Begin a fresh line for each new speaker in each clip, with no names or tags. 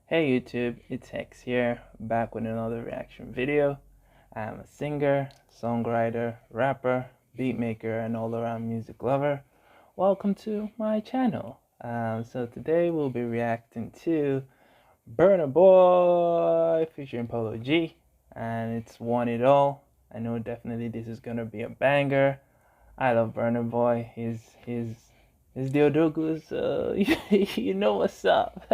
Hey YouTube, it's Hexx here, back with another reaction video. I'm a singer, songwriter, rapper, beatmaker, and all-around music lover. Welcome to my channel. So today we'll be reacting to Burna Boy featuring Polo G, and it's Want It All. I know definitely this is gonna be a banger. I love Burna Boy. He's the Odogu, so you know what's up.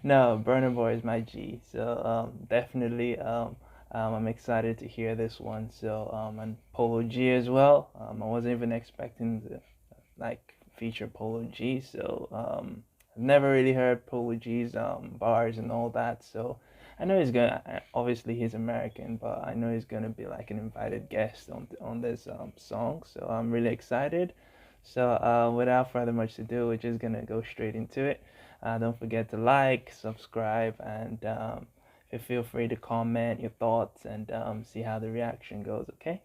No, Burna Boy is my G. So definitely I'm excited to hear this one. So and Polo G as well. I wasn't even expecting to like feature Polo G. So I've never really heard Polo G's bars and all that. So I know he's gonna obviously he's American, but I know he's gonna be like an invited guest on this song. So I'm really excited. So without further much to do, we're just gonna go straight into it. Don't forget to like, subscribe, and feel free to comment your thoughts and see how the reaction goes, okay?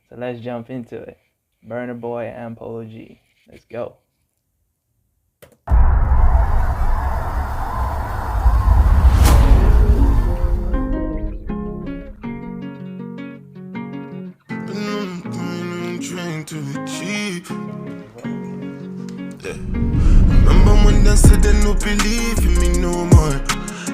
So let's jump into it. Burna Boy and Polo G. Let's go.
To achieve. Yeah. Remember when they said they no believe in me no more.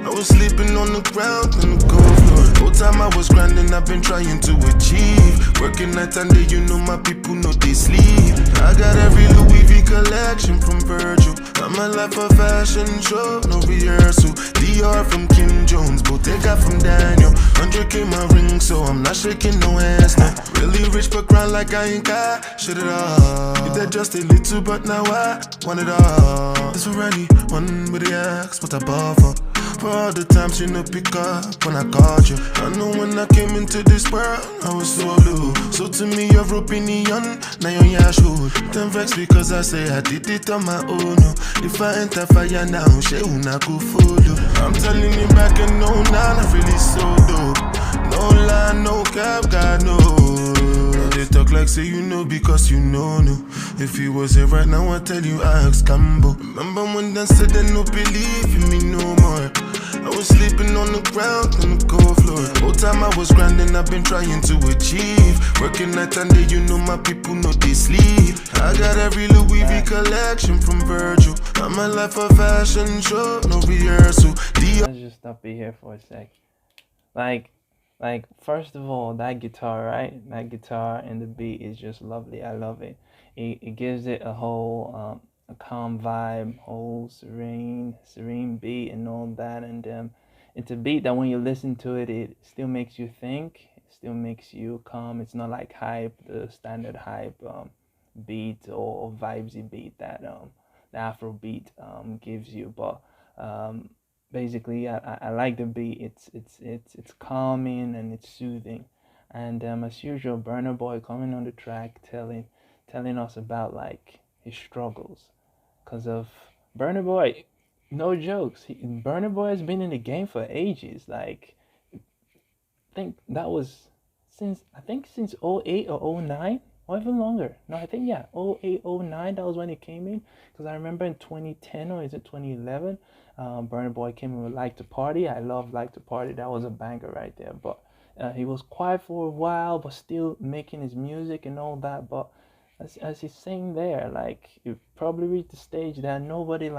I was sleeping on the ground on the cold floor. Whole time I was grinding, I've been trying to achieve. Working night and day, you know my people know they sleep. I got every Louis V collection from Virgil. I'm a life a fashion show, no rehearsal. DR from Kim Jones, Bottega from Daniel. 100K my ring, so I'm not shaking no hands now. Really rich but grind like I ain't got shit at all. If that just a little, but now I want it all. This for anyone with the axe, what I bought for all the times you no pick up when I called you. I know when I came into this world, I was so low. So to me, you're opinion, now you're should. Then vex because I say I did it on my own. If I enter fire now, she una go follow. I'm telling you back and no, nah, not really so dope. No lie, no cap, God no. They talk like say you know because you know no. If he was here right now, I tell you I ask Cambo. Remember when they said they no believe in me no more. I was sleeping on the ground on the cold floor. Whole time I was grinding, I've been trying to achieve. Working night and day, you know my people know they sleep. I got every Louis V collection from Virgil. I'm a life a fashion show, no rehearsal.
Let's just stop it here for a sec. Like first of all, that guitar, right? That guitar and the beat is just lovely. I love it. It gives it a whole a calm vibe, whole serene beat and all that. And it's a beat that when you listen to it, it still makes you think. It still makes you calm. It's not like hype, the standard hype beat or vibesy beat that the Afro beat gives you, but basically I like the beat. It's calming and it's soothing, and as usual, Burna Boy coming on the track telling us about like his struggles, cause of Burna Boy. No jokes. Burna Boy has been in the game for ages. Like I think that was since '08 or '09 or even longer. No, I think yeah, '08 '09. That was when it came in. Because I remember in 2010 or is it 2011, Burna Boy came in with Like to Party. I love Like to Party. That was a banger right there. But he was quiet for a while, but still making his music and all that. But as he's saying there, like you probably reached the stage that nobody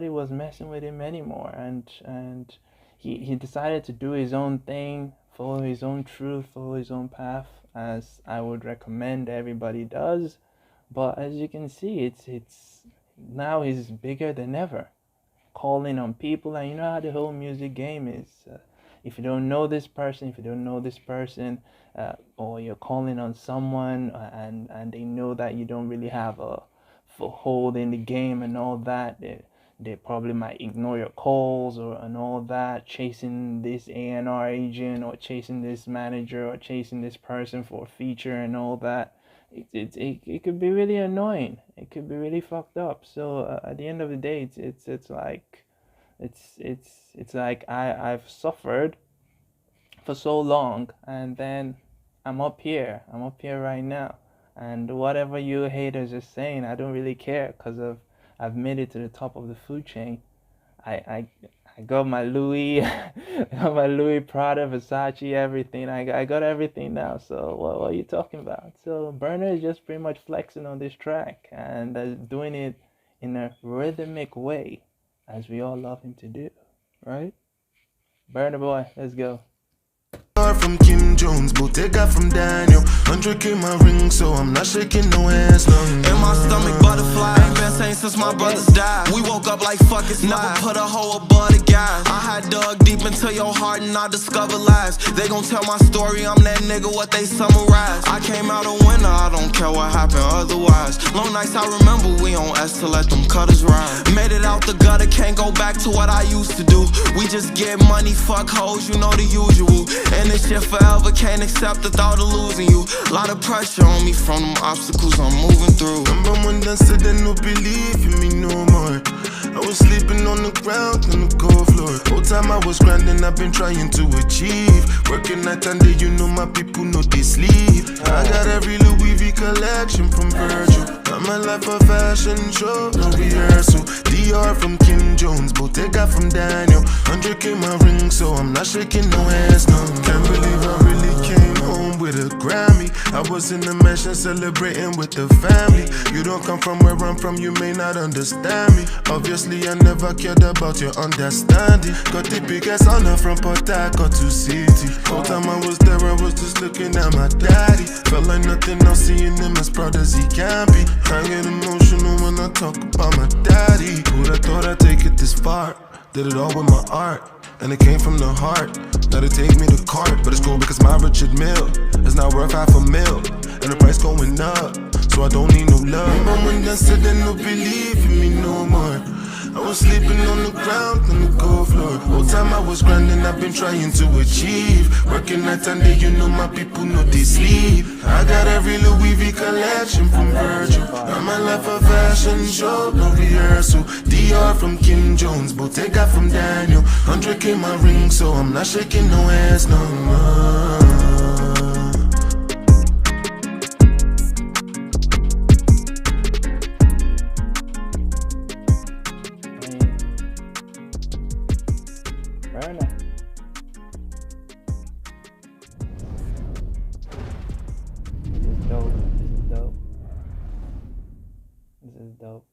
was messing with him anymore, and he decided to do his own thing, follow his own truth, follow his own path, as I would recommend everybody does. But as you can see, it's now he's bigger than ever, calling on people. And you know how the whole music game is. If you don't know this person, or you're calling on someone, and they know that you don't really have a foothold in the game and all that, they probably might ignore your calls and all that, chasing this A&R agent or chasing this manager or chasing this person for a feature and all that. It could be really annoying. It could be really fucked up. So at the end of the day, it's like it's like I've suffered for so long, and then I'm up here right now, and whatever you haters are saying, I don't really care, because I've made it to the top of the food chain. I I got my Louis, I got my Louis Prada, Versace, everything. I got everything now. So what are you talking about? So Burna is just pretty much flexing on this track and doing it in a rhythmic way, as we all love him to do, right? Burna boy, let's go.
From Kim Jones, Bottega from Daniel. 100K my ring, so I'm not shaking no hands. No.
In my stomach, butterfly. Ain't been same since my brothers died. We woke up like fuck it's never put a hoe above the guys. I had dug deep into your heart and I discovered lies. They gon' tell my story, I'm that nigga, what they summarize. I came out a winner, I don't care what happened otherwise. Long nights I remember, we on S to let them cutters ride. Made it out the gutter, can't go back to what I used to do. We just get money, fuck hoes, you know the usual. And this shit forever, can't accept the thought of losing you. Lot of pressure on me from them obstacles I'm moving through.
Remember when they said they no believe in me no more. I was sleeping on the ground on the cold floor. Whole time I was grinding, I've been trying to achieve. Working night and day, you know my people know they sleep. I got every Louis V collection from Virgil. Got my life a fashion show, no rehearsal. DR from Kim Jones, Bottega from Daniel. 100K my ring, so I'm not shaking no hands, no. Can't believe I really came home with a Grammy. I was in the mansion celebrating with the family. You don't come from where I'm from, you may not understand me. Obviously I never cared about your understanding. Got the biggest honor from Port Harcourt to City. Whole time I was there, I was just looking at my daddy. Felt like nothing else, seeing him as proud as he can be. I get emotional when I talk about my daddy. Who'd have thought I'd take it this far? Did it all with my art, and it came from the heart. Now they take me to court, but it's cool because my Richard Mill is not worth $500,000, and the price going up, so I don't need no love. Remember when they said they no believe in me no more. I was sleeping on the ground on the cold floor. Whole time I was grinding, I've been trying to achieve. Working night and day, you know my people know they sleep. I got every Louis V collection from Virgil. Got my life a fashion show, no rehearsal. DR from Kim Jones, Bottega from Daniel. 100K my ring, so I'm not shaking no hands, no more.
Burna. This is dope. This is dope. This is dope.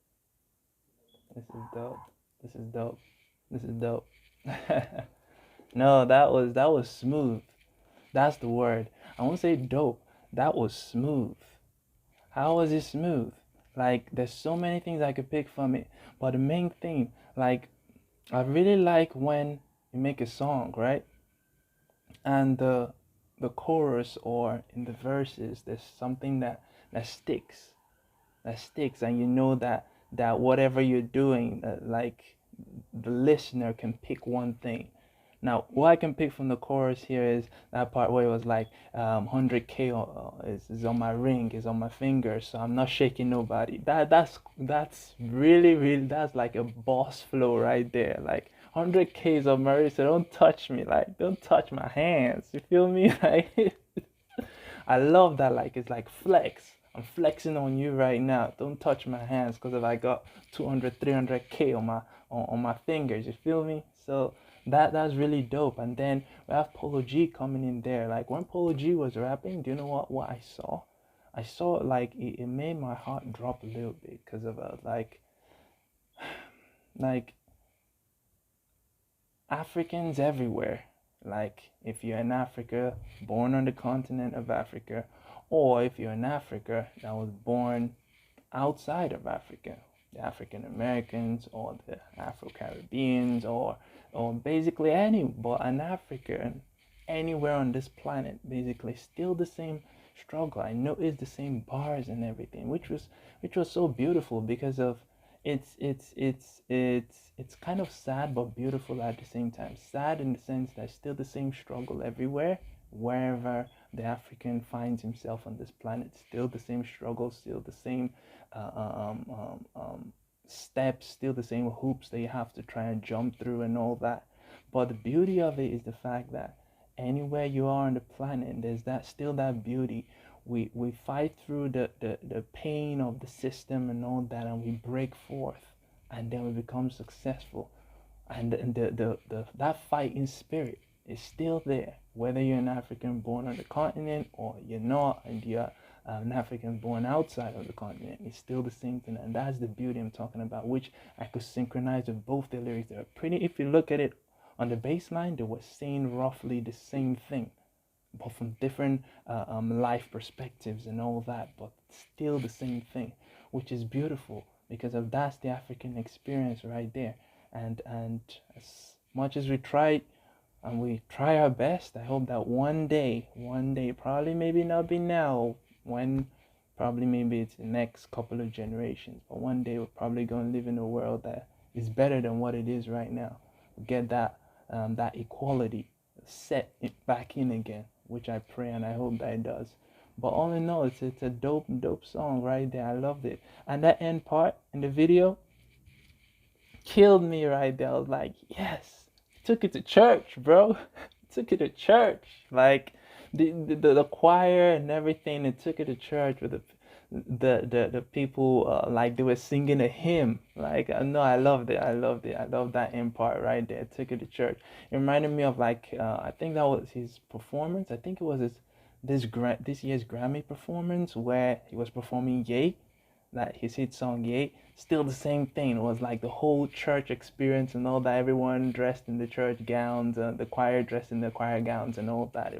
This is dope. This is dope. This is dope. No, that was smooth. That's the word. I won't say dope. That was smooth. How was it smooth? Like there's so many things I could pick from it, but the main thing, like I really like when you make a song, right? And the chorus or in the verses, there's something that sticks, and you know that whatever you're doing, like the listener can pick one thing. Now, what I can pick from the chorus here is that part where it was like 100K is on my ring, is on my finger, so I'm not shaking nobody. That's really that's like a boss flow right there. Like 100K is on my wrist, so don't touch me, like don't touch my hands. You feel me? Like I love that. Like it's like flex. I'm flexing on you right now. Don't touch my hands because if I got 200, 300K on my fingers, you feel me? So that's really dope. And then we have Polo G coming in there. Like when Polo G was rapping, do you know what I saw? I saw like it made my heart drop a little bit because of like Africans everywhere. Like if you're in Africa, born on the continent of Africa, or if you're in Africa that was born outside of Africa, the African Americans or the Afro Caribbeans or basically but an African anywhere on this planet, basically still the same struggle. I noticed the same bars and everything, which was so beautiful because of it's kind of sad but beautiful at the same time. Sad in the sense that still the same struggle everywhere, wherever the African finds himself on this planet, still the same struggle, still the same steps, still the same hoops that you have to try and jump through and all that. But the beauty of it is the fact that anywhere you are on the planet, there's that beauty. We fight through the pain of the system and all that, and we break forth, and then we become successful. and that fighting spirit is still there, whether you're an African born on the continent or you're not, and you're an African born outside of the continent. It's still the same thing, and that's the beauty I'm talking about, which I could synchronize with both the lyrics. They're pretty. If you look at it on the bass line, they were saying roughly the same thing, but from different life perspectives and all that, but still the same thing, which is beautiful because of that's the African experience right there. And as much as we try and we try our best, I hope that one day, probably maybe not be now, when probably maybe it's the next couple of generations, but one day we're probably going to live in a world that is better than what it is right now. Get that that equality set it back in again, which I pray and I hope that it does. But all in all, it's a dope song right there. I loved it, and that end part in the video killed me right there. I was like, yes, took it to church, bro. Took it to church. Like the choir and everything. It took it to church with the people like they were singing a hymn. Like no, I loved it. I loved it. I loved that end part right there. Took it to church. It reminded me of like I think that was his performance. I think it was this year's Grammy performance where he was performing Yay, that his hit song Yay. Still the same thing. It was like the whole church experience and all that. Everyone dressed in the church gowns, the choir dressed in the choir gowns and all that.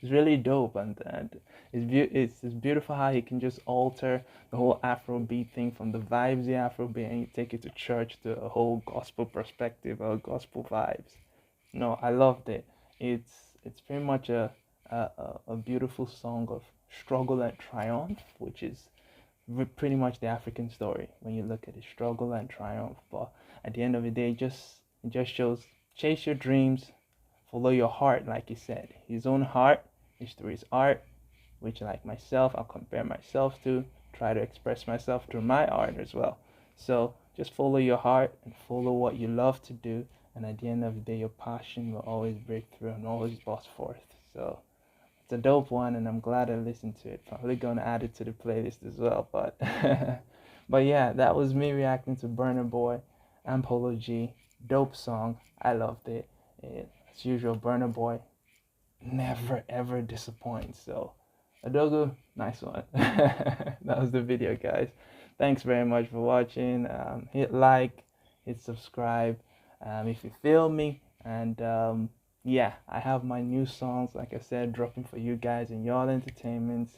It's really dope, and it's beautiful how he can just alter the whole Afrobeat thing from the vibes the Afrobeat, and you take it to church to a whole gospel perspective or gospel vibes. No, I loved it. It's pretty much a beautiful song of struggle and triumph, which is pretty much the African story when you look at it, struggle and triumph. But at the end of the day, it just shows chase your dreams, follow your heart, like he said. His own heart is through his art, which like myself, I'll compare myself to, try to express myself through my art as well. So just follow your heart and follow what you love to do, and at the end of the day, your passion will always break through and always burst forth. So it's a dope one, and I'm glad I listened to it. Probably gonna add it to the playlist as well. But but yeah, that was me reacting to Burna Boy and Polo G. Dope song. I loved it. As usual, Burna Boy never ever disappoints. So Adogo, nice one. That was the video, guys. Thanks very much for watching. Hit like, hit subscribe if you feel me, and yeah, I have my new songs, like I said, dropping for you guys in Yall Entertainment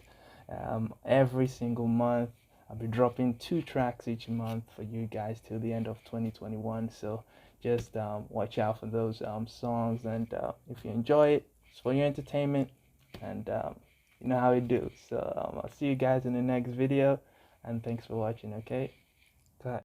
every single month. I'll be dropping 2 tracks each month for you guys till the end of 2021. So just watch out for those songs, and if you enjoy it, it's for your entertainment, and you know how it do. So I'll see you guys in the next video, and thanks for watching. Okay.